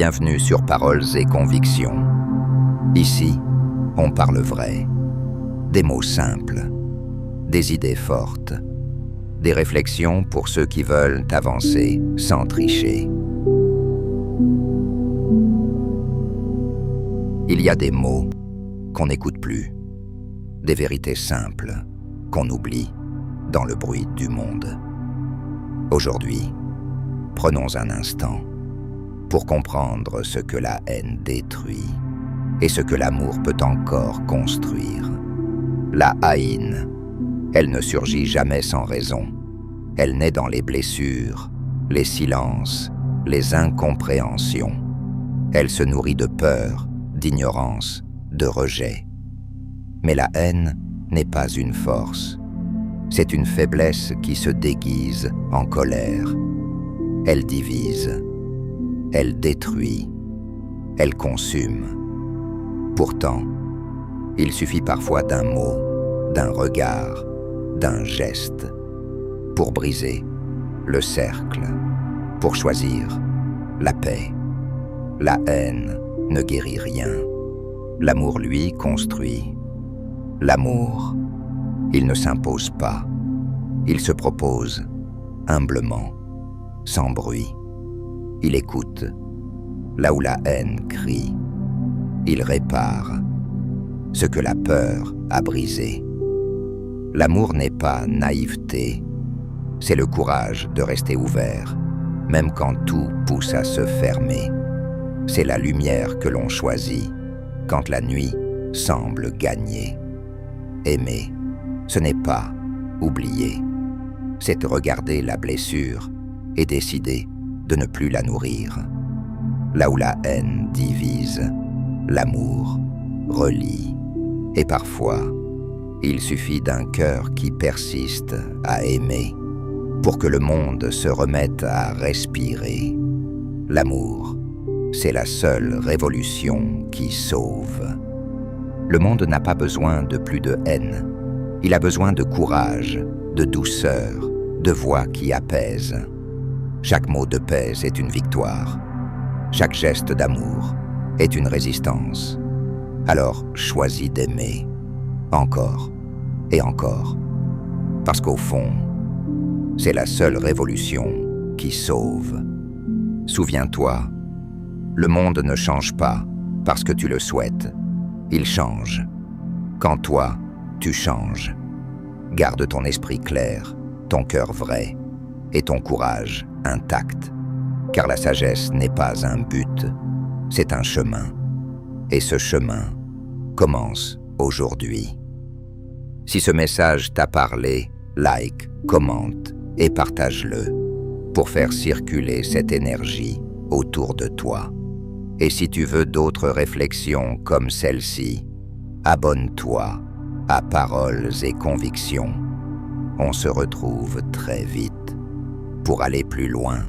Bienvenue sur Paroles et Convictions. Ici, on parle vrai, des mots simples, des idées fortes, des réflexions pour ceux qui veulent avancer sans tricher. Il y a des mots qu'on n'écoute plus, des vérités simples qu'on oublie dans le bruit du monde. Aujourd'hui, prenons un instant pour comprendre ce que la haine détruit et ce que l'amour peut encore construire. La haine, elle ne surgit jamais sans raison. Elle naît dans les blessures, les silences, les incompréhensions. Elle se nourrit de peur, d'ignorance, de rejet. Mais la haine n'est pas une force. C'est une faiblesse qui se déguise en colère. Elle divise, elle détruit, elle consume. Pourtant, il suffit parfois d'un mot, d'un regard, d'un geste pour briser le cercle, pour choisir la paix. La haine ne guérit rien. L'amour, lui, construit. L'amour, il ne s'impose pas. Il se propose humblement, sans bruit. Il écoute, là où la haine crie. Il répare ce que la peur a brisé. L'amour n'est pas naïveté, c'est le courage de rester ouvert, même quand tout pousse à se fermer. C'est la lumière que l'on choisit, quand la nuit semble gagner. Aimer, ce n'est pas oublier, c'est regarder la blessure et décider de ne plus la nourrir. Là où la haine divise, l'amour relie. Et parfois, il suffit d'un cœur qui persiste à aimer pour que le monde se remette à respirer. L'amour, c'est la seule révolution qui sauve. Le monde n'a pas besoin de plus de haine. Il a besoin de courage, de douceur, de voix qui apaisent. Chaque mot de paix est une victoire. Chaque geste d'amour est une résistance. Alors choisis d'aimer, encore et encore. Parce qu'au fond, c'est la seule révolution qui sauve. Souviens-toi, le monde ne change pas parce que tu le souhaites. Il change quand toi, tu changes. Garde ton esprit clair, ton cœur vrai et ton courage intact. Car la sagesse n'est pas un but, c'est un chemin. Et ce chemin commence aujourd'hui. Si ce message t'a parlé, like, commente et partage-le pour faire circuler cette énergie autour de toi. Et si tu veux d'autres réflexions comme celle-ci, abonne-toi à Paroles et Convictions. On se retrouve très vite pour aller plus loin.